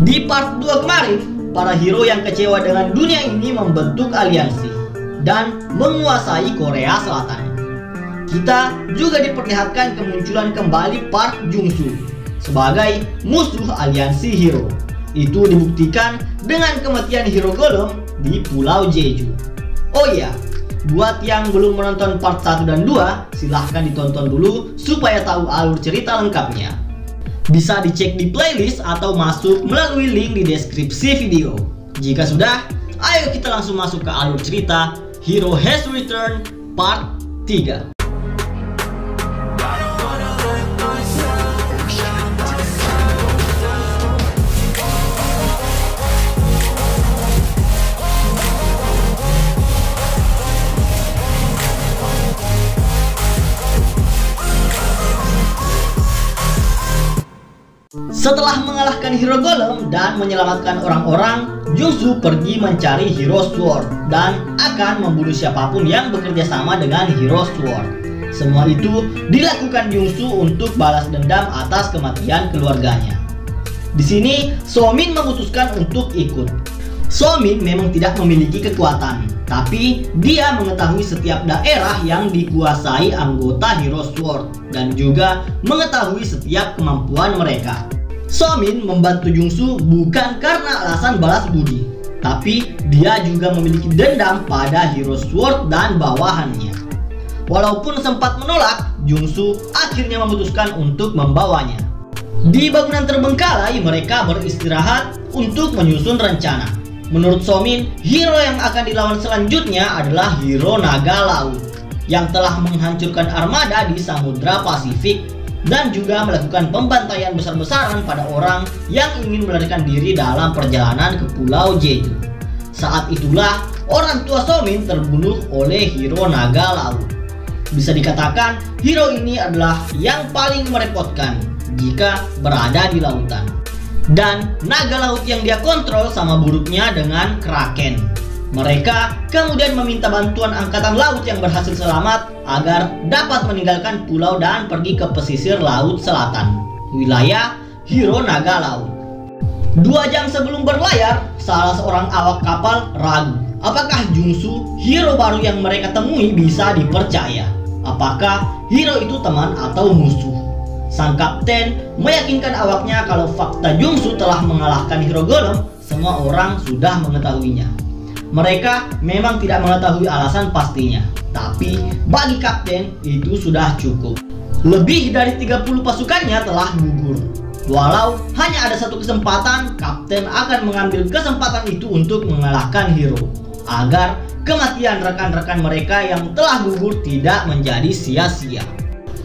Di part 2 kemarin, para hero yang kecewa dengan dunia ini membentuk aliansi dan menguasai Korea Selatan. Kita juga diperlihatkan kemunculan kembali Park Jung-soo sebagai musuh aliansi hero. Itu dibuktikan dengan kematian hero Golem di Pulau Jeju. Oh iya, buat yang belum menonton part 1 dan 2, silahkan ditonton dulu supaya tahu alur cerita lengkapnya. Bisa dicek di playlist atau masuk melalui link di deskripsi video. Jika sudah, ayo kita langsung masuk ke alur cerita Hero Has Returned part 3. Setelah mengalahkan hero Golem dan menyelamatkan orang-orang, Jung-soo pergi mencari hero Sword dan akan membunuh siapapun yang bekerja sama dengan hero Sword. Semua itu dilakukan Jung-soo untuk balas dendam atas kematian keluarganya. Di sini, So-min memutuskan untuk ikut. So-min memang tidak memiliki kekuatan, tapi dia mengetahui setiap daerah yang dikuasai anggota hero Sword dan juga mengetahui setiap kemampuan mereka. So-min membantu Jung-soo bukan karena alasan balas budi, tapi dia juga memiliki dendam pada hero Sword dan bawahannya. Walaupun sempat menolak, Jung-soo akhirnya memutuskan untuk membawanya. Di bangunan terbengkalai, mereka beristirahat untuk menyusun rencana. Menurut So-min, hero yang akan dilawan selanjutnya adalah hero naga laut yang telah menghancurkan armada di Samudra Pasifik dan juga melakukan pembantaian besar-besaran pada orang yang ingin melarikan diri dalam perjalanan ke Pulau Jeju. Saat itulah orang tua So-min terbunuh oleh hero naga laut. Bisa dikatakan hero ini adalah yang paling merepotkan jika berada di lautan. Dan naga laut yang dia kontrol sama buruknya dengan Kraken. Mereka kemudian meminta bantuan angkatan laut yang berhasil selamat agar dapat meninggalkan pulau dan pergi ke pesisir laut selatan, wilayah hero naga laut. 2 jam sebelum berlayar, salah seorang awak kapal ragu apakah Jung-soo, hero baru yang mereka temui, bisa dipercaya. Apakah hero itu teman atau musuh? Sang kapten meyakinkan awaknya kalau fakta Jung-soo telah mengalahkan hero Golem, semua orang sudah mengetahuinya. Mereka memang tidak mengetahui alasan pastinya, tapi bagi kapten itu sudah cukup. Lebih dari 30 pasukannya telah gugur. Walau hanya ada satu kesempatan, kapten akan mengambil kesempatan itu untuk mengalahkan hero, agar kematian rekan-rekan mereka yang telah gugur tidak menjadi sia-sia.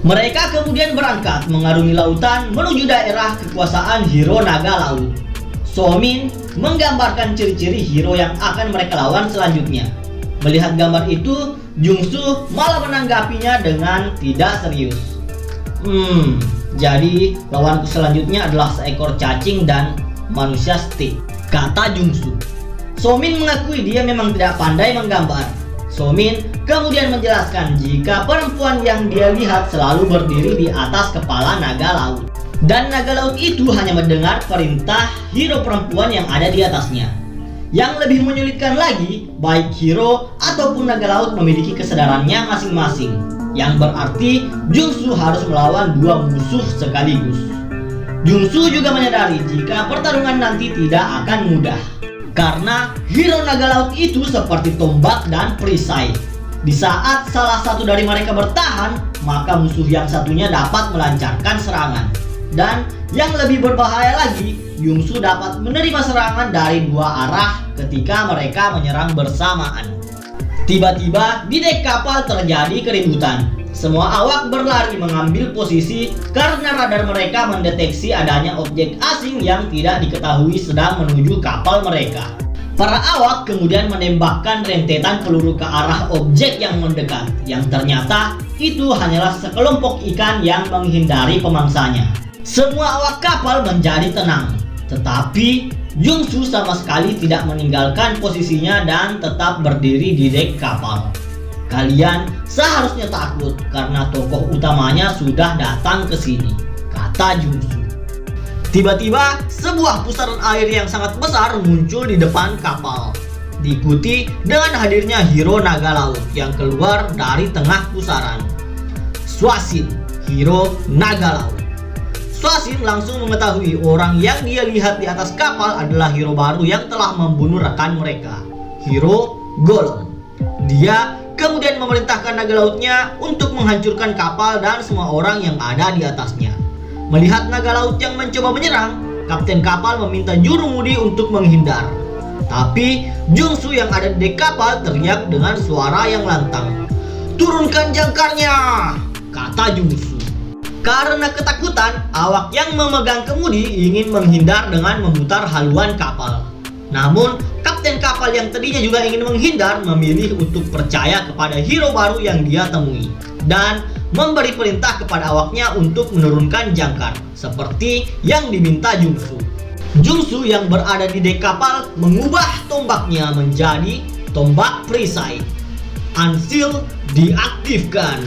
Mereka kemudian berangkat mengarungi lautan menuju daerah kekuasaan hero naga laut. So-min menggambarkan ciri-ciri hero yang akan mereka lawan selanjutnya. Melihat gambar itu, Jung-soo malah menanggapinya dengan tidak serius. Jadi lawanku selanjutnya adalah seekor cacing dan manusia stick, kata Jung-soo. So-min mengakui dia memang tidak pandai menggambar. So-min kemudian menjelaskan jika perempuan yang dia lihat selalu berdiri di atas kepala naga laut. Dan naga laut itu hanya mendengar perintah hero perempuan yang ada di atasnya. Yang lebih menyulitkan lagi, baik hero ataupun naga laut memiliki kesadarannya masing-masing, yang berarti Jung-soo harus melawan 2 musuh sekaligus. Jung-soo juga menyadari jika pertarungan nanti tidak akan mudah, karena hero naga laut itu seperti tombak dan perisai. Di saat salah satu dari mereka bertahan, maka musuh yang satunya dapat melancarkan serangan. Dan yang lebih berbahaya lagi, Jung-soo dapat menerima serangan dari 2 arah ketika mereka menyerang bersamaan. Tiba-tiba di dek kapal terjadi keributan. Semua awak berlari mengambil posisi karena radar mereka mendeteksi adanya objek asing yang tidak diketahui sedang menuju kapal mereka. Para awak kemudian menembakkan rentetan peluru ke arah objek yang mendekat, yang ternyata itu hanyalah sekelompok ikan yang menghindari pemangsanya. Semua awak kapal menjadi tenang, tetapi Jung-soo sama sekali tidak meninggalkan posisinya dan tetap berdiri di dek kapal. Kalian seharusnya takut karena tokoh utamanya sudah datang ke sini, kata Jung-soo. Tiba-tiba sebuah pusaran air yang sangat besar muncul di depan kapal, diikuti dengan hadirnya hero naga laut yang keluar dari tengah pusaran. Swasin, hero naga laut. Swasin langsung mengetahui orang yang dia lihat di atas kapal adalah hero baru yang telah membunuh rekan mereka, hero Golem. Dia kemudian memerintahkan naga lautnya untuk menghancurkan kapal dan semua orang yang ada di atasnya. Melihat naga laut yang mencoba menyerang, kapten kapal meminta jurumudi untuk menghindar. Tapi Jungsu yang ada di dek kapal teriak dengan suara yang lantang, "Turunkan jangkarnya!" kata Jungsu. Karena ketakutan, awak yang memegang kemudi ingin menghindar dengan memutar haluan kapal. Namun, kapten kapal yang tadinya juga ingin menghindar memilih untuk percaya kepada hero baru yang dia temui dan memberi perintah kepada awaknya untuk menurunkan jangkar seperti yang diminta Jungsu. Jungsu yang berada di dek kapal mengubah tombaknya menjadi tombak perisai. Ansil diaktifkan.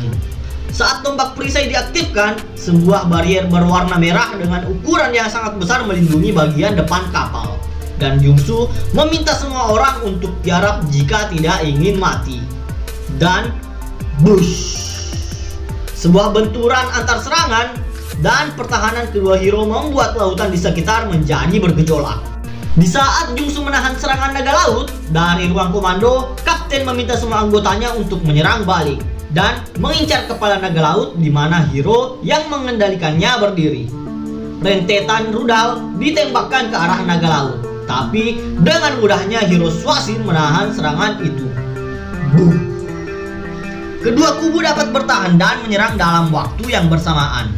Saat tombak perisai diaktifkan, sebuah barier berwarna merah dengan ukuran yang sangat besar melindungi bagian depan kapal. Dan Jungsu meminta semua orang untuk tiarap jika tidak ingin mati. Dan bush! Sebuah benturan antar serangan dan pertahanan kedua hero membuat lautan di sekitar menjadi bergejolak. Di saat Jungsu menahan serangan naga laut, dari ruang komando, kapten meminta semua anggotanya untuk menyerang balik dan mengincar kepala naga laut di mana hero yang mengendalikannya berdiri. Rentetan rudal ditembakkan ke arah naga laut, tapi dengan mudahnya hero Swasin menahan serangan itu. Buh! Kedua kubu dapat bertahan dan menyerang dalam waktu yang bersamaan.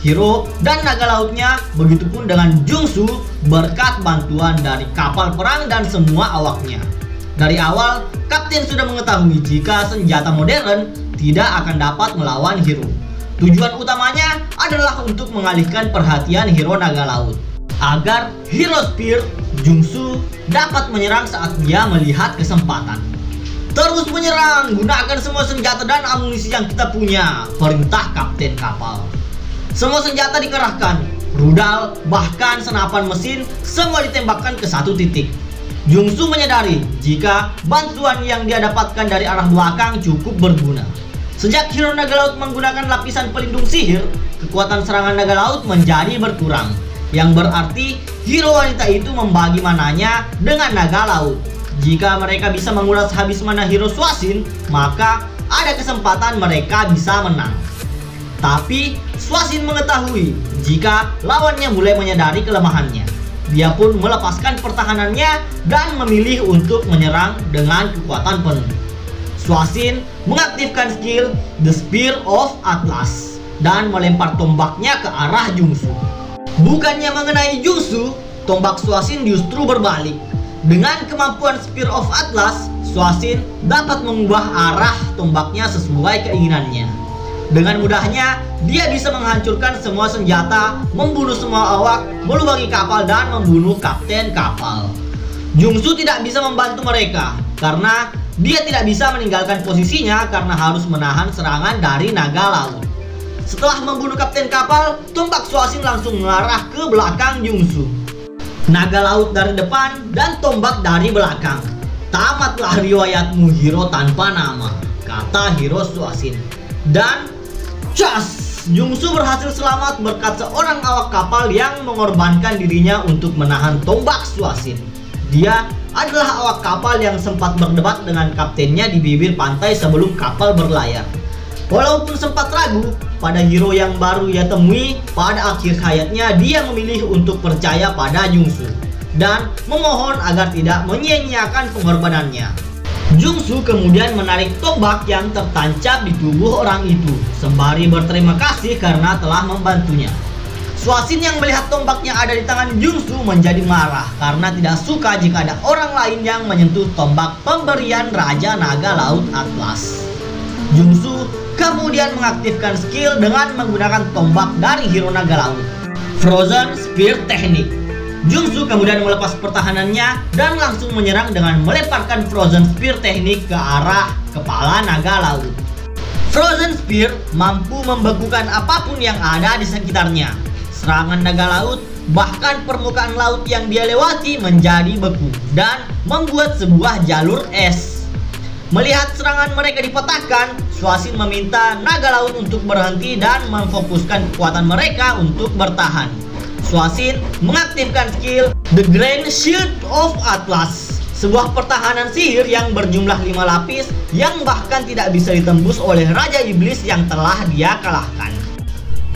Hero dan naga lautnya, begitupun dengan Jungsu berkat bantuan dari kapal perang dan semua awaknya. Dari awal, kapten sudah mengetahui jika senjata modern tidak akan dapat melawan hero. Tujuan utamanya adalah untuk mengalihkan perhatian hero naga laut, agar hero Spear, Jungsu, dapat menyerang saat dia melihat kesempatan. "Terus menyerang, gunakan semua senjata dan amunisi yang kita punya," perintah kapten kapal. Semua senjata dikerahkan, rudal, bahkan senapan mesin, semua ditembakkan ke satu titik. Jungsu menyadari jika bantuan yang dia dapatkan dari arah belakang cukup berguna. Sejak hero naga laut menggunakan lapisan pelindung sihir, kekuatan serangan naga laut menjadi berkurang, yang berarti hero wanita itu membagi mananya dengan naga laut. Jika mereka bisa menguras habis mana hero Swasin, maka ada kesempatan mereka bisa menang. Tapi Swasin mengetahui jika lawannya mulai menyadari kelemahannya. Dia pun melepaskan pertahanannya dan memilih untuk menyerang dengan kekuatan penuh. Swasin mengaktifkan skill The Spear of Atlas dan melempar tombaknya ke arah Jungsu. Bukannya mengenai Jungsu, tombak Swasin justru berbalik. Dengan kemampuan Spear of Atlas, Swasin dapat mengubah arah tombaknya sesuai keinginannya. Dengan mudahnya, dia bisa menghancurkan semua senjata, membunuh semua awak, melubangi kapal, dan membunuh kapten kapal. Jungsu tidak bisa membantu mereka, karena dia tidak bisa meninggalkan posisinya karena harus menahan serangan dari naga laut. Setelah membunuh kapten kapal, tombak Swasin langsung mengarah ke belakang Jungsu. Naga laut dari depan dan tombak dari belakang. "Tamatlah riwayatmu, hero tanpa nama," kata hero Swasin. Dan cas! Jungsu berhasil selamat berkat seorang awak kapal yang mengorbankan dirinya untuk menahan tombak Swasin. Dia adalah awak kapal yang sempat berdebat dengan kaptennya di bibir pantai sebelum kapal berlayar. Walaupun sempat ragu pada hero yang baru ia temui, pada akhir hayatnya dia memilih untuk percaya pada Jungsu dan memohon agar tidak menyia-nyiakan pengorbanannya. Jungsu kemudian menarik tombak yang tertancap di tubuh orang itu sembari berterima kasih karena telah membantunya. Swasin yang melihat tombaknya ada di tangan Jungsu menjadi marah karena tidak suka jika ada orang lain yang menyentuh tombak pemberian Raja Naga Laut Atlas. Jungsu kemudian mengaktifkan skill dengan menggunakan tombak dari hero naga laut, Frozen Spear Technique. Jungsu kemudian melepas pertahanannya dan langsung menyerang dengan melemparkan Frozen Spear Technique ke arah kepala naga laut. Frozen Spear mampu membekukan apapun yang ada di sekitarnya. Serangan naga laut Bahkan permukaan laut yang dia lewati menjadi beku dan membuat sebuah jalur es. Melihat serangan mereka dipatahkan, Swasin meminta naga laut untuk berhenti dan memfokuskan kekuatan mereka untuk bertahan. Swasin mengaktifkan skill The Grand Shield of Atlas, sebuah pertahanan sihir yang berjumlah 5 lapis yang bahkan tidak bisa ditembus oleh Raja Iblis yang telah dia kalahkan.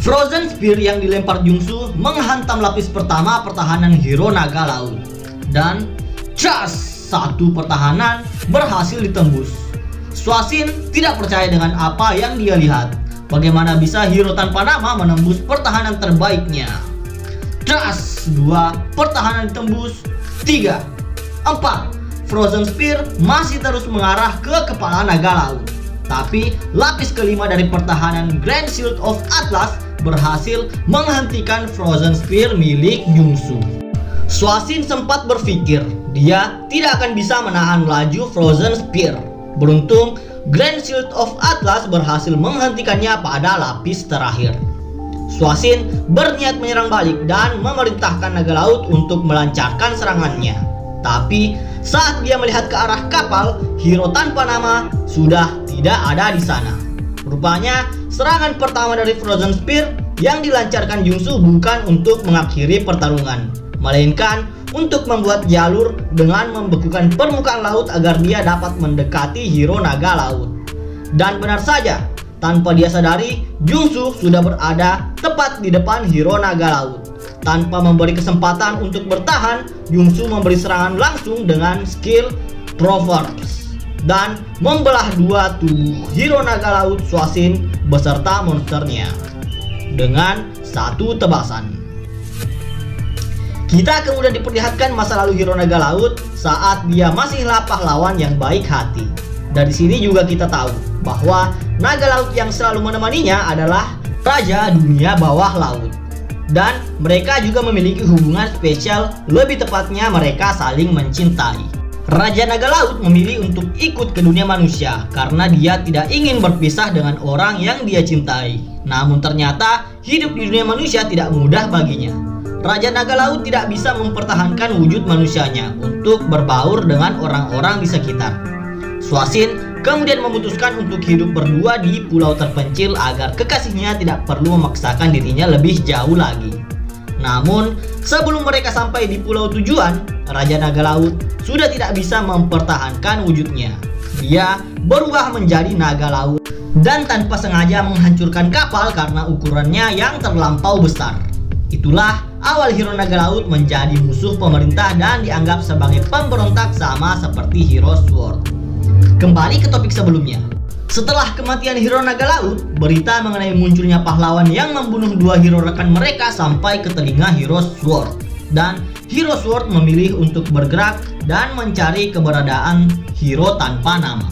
Frozen Spear yang dilempar Jungsu menghantam lapis pertama pertahanan hero naga laut. Dan satu pertahanan berhasil ditembus. Swasin tidak percaya dengan apa yang dia lihat. Bagaimana bisa hero tanpa nama menembus pertahanan terbaiknya? 2 pertahanan ditembus. 3, 4. Frozen Spear masih terus mengarah ke kepala naga laut. Tapi lapis kelima dari pertahanan Grand Shield of Atlas berhasil menghentikan Frozen Spear milik Jungsu. Swasin sempat berpikir dia tidak akan bisa menahan laju Frozen Spear. Beruntung Grand Shield of Atlas berhasil menghentikannya pada lapis terakhir. Swasin berniat menyerang balik dan memerintahkan naga laut untuk melancarkan serangannya. Tapi saat dia melihat ke arah kapal, hero tanpa nama sudah tidak ada di sana. Rupanya serangan pertama dari Frozen Spear yang dilancarkan Jungsu bukan untuk mengakhiri pertarungan, melainkan untuk membuat jalur dengan membekukan permukaan laut agar dia dapat mendekati hero naga laut. Dan benar saja, tanpa dia sadari, Jungsu sudah berada tepat di depan hero naga laut. Tanpa memberi kesempatan untuk bertahan, Jungsu memberi serangan langsung dengan skill Proverbs dan membelah 2 tubuh hero naga laut Swasin beserta monsternya dengan 1 tebasan. Kita kemudian diperlihatkan masa lalu hero naga laut saat dia masihlah pahlawan yang baik hati. Dari sini juga kita tahu bahwa naga laut yang selalu menemaninya adalah Raja Dunia Bawah Laut. Dan mereka juga memiliki hubungan spesial, lebih tepatnya mereka saling mencintai. Raja Naga Laut memilih untuk ikut ke dunia manusia karena dia tidak ingin berpisah dengan orang yang dia cintai. Namun ternyata hidup di dunia manusia tidak mudah baginya. Raja Naga Laut tidak bisa mempertahankan wujud manusianya untuk berbaur dengan orang-orang di sekitar. Swasin kemudian memutuskan untuk hidup berdua di pulau terpencil agar kekasihnya tidak perlu memaksakan dirinya lebih jauh lagi. Namun sebelum mereka sampai di pulau tujuan, Raja Naga Laut sudah tidak bisa mempertahankan wujudnya. Dia berubah menjadi naga laut dan tanpa sengaja menghancurkan kapal karena ukurannya yang terlampau besar. Itulah awal hero naga laut menjadi musuh pemerintah dan dianggap sebagai pemberontak sama seperti Hero Sword. Kembali ke topik sebelumnya. Setelah kematian hero naga laut, berita mengenai munculnya pahlawan yang membunuh 2 hero rekan mereka sampai ke telinga Hero Sword. Dan Hero Sword memilih untuk bergerak dan mencari keberadaan hero tanpa nama.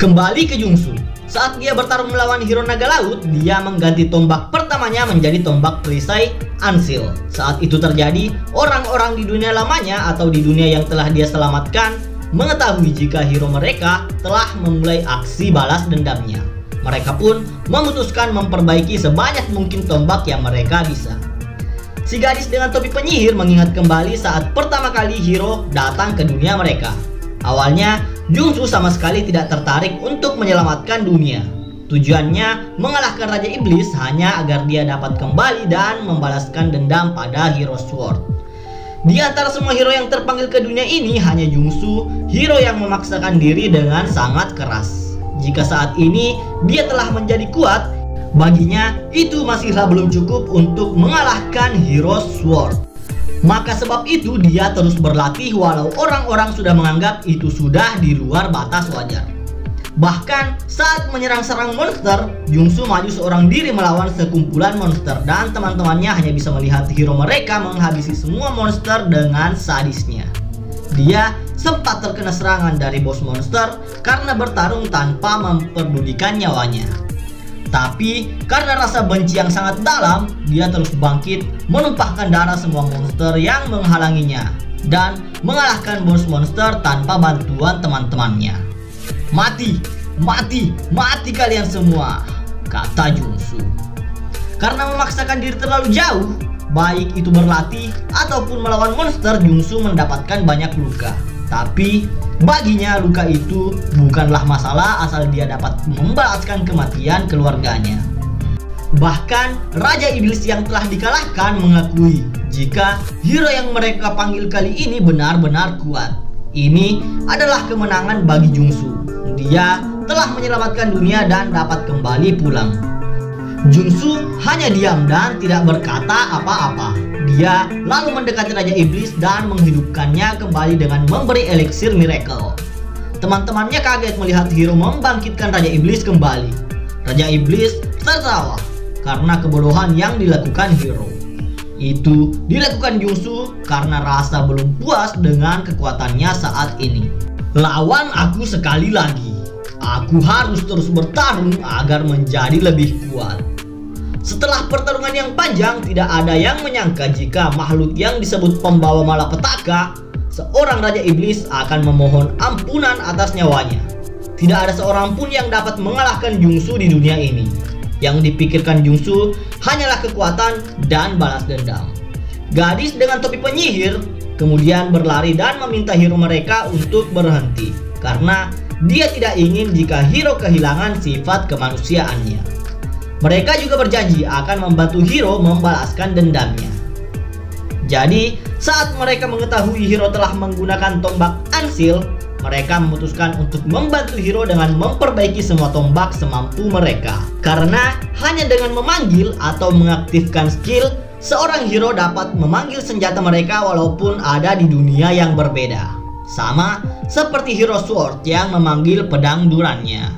Kembali ke Jungsu. Saat dia bertarung melawan hero naga laut, dia mengganti tombak pertamanya menjadi tombak perisai Ansil. Saat itu terjadi, orang-orang di dunia lamanya atau di dunia yang telah dia selamatkan mengetahui jika hero mereka telah memulai aksi balas dendamnya. Mereka pun memutuskan memperbaiki sebanyak mungkin tombak yang mereka bisa. Si gadis dengan topi penyihir mengingat kembali saat pertama kali hero datang ke dunia mereka. Awalnya, Jungsu sama sekali tidak tertarik untuk menyelamatkan dunia. Tujuannya mengalahkan Raja Iblis hanya agar dia dapat kembali dan membalaskan dendam pada Hero Sword. Di antara semua hero yang terpanggil ke dunia ini, hanya Jungsu, hero yang memaksakan diri dengan sangat keras. Jika saat ini dia telah menjadi kuat, baginya itu masihlah belum cukup untuk mengalahkan Hero Sword. Maka sebab itu dia terus berlatih walau orang-orang sudah menganggap itu sudah di luar batas wajar. Bahkan saat menyerang-serang monster, Jungsu maju seorang diri melawan sekumpulan monster dan teman-temannya hanya bisa melihat hero mereka menghabisi semua monster dengan sadisnya. Dia sempat terkena serangan dari bos monster karena bertarung tanpa memperdulikan nyawanya. Tapi karena rasa benci yang sangat dalam, dia terus bangkit, menumpahkan darah semua monster yang menghalanginya dan mengalahkan bos monster tanpa bantuan teman-temannya. Mati, mati, mati kalian semua, kata Jungsu. Karena memaksakan diri terlalu jauh, Baik itu berlatih ataupun melawan monster, Jungsu mendapatkan banyak luka. Tapi baginya luka itu bukanlah masalah asal dia dapat membalaskan kematian keluarganya. Bahkan Raja Iblis yang telah dikalahkan mengakui jika hero yang mereka panggil kali ini benar-benar kuat. Ini adalah kemenangan bagi Jungsu. Dia telah menyelamatkan dunia dan dapat kembali pulang. Jungsu hanya diam dan tidak berkata apa-apa. Dia lalu mendekati Raja Iblis dan menghidupkannya kembali dengan memberi eliksir miracle. Teman-temannya kaget melihat hero membangkitkan Raja Iblis kembali. Raja Iblis tertawa karena kebodohan yang dilakukan hero. Itu dilakukan Jungsu karena rasa belum puas dengan kekuatannya saat ini. Lawan aku sekali lagi. Aku harus terus bertarung agar menjadi lebih kuat. Setelah pertarungan yang panjang, tidak ada yang menyangka jika makhluk yang disebut pembawa malapetaka, seorang Raja Iblis, akan memohon ampunan atas nyawanya. Tidak ada seorang pun yang dapat mengalahkan Jungsu di dunia ini. Yang dipikirkan Jungsu hanyalah kekuatan dan balas dendam. Gadis dengan topi penyihir kemudian berlari dan meminta hero mereka untuk berhenti, karena dia tidak ingin jika hero kehilangan sifat kemanusiaannya. Mereka juga berjanji akan membantu hero membalaskan dendamnya. Jadi, saat mereka mengetahui hero telah menggunakan tombak Ansil, mereka memutuskan untuk membantu hero dengan memperbaiki semua tombak semampu mereka. Karena hanya dengan memanggil atau mengaktifkan skill, seorang hero dapat memanggil senjata mereka walaupun ada di dunia yang berbeda. Sama seperti hero Sword yang memanggil pedang durannya.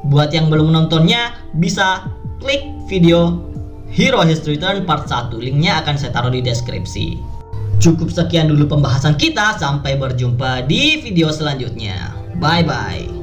Buat yang belum menontonnya, bisa klik video Hero Has Returned Part 1. Linknya akan saya taruh di deskripsi. Cukup sekian dulu pembahasan kita. Sampai berjumpa di video selanjutnya. Bye bye.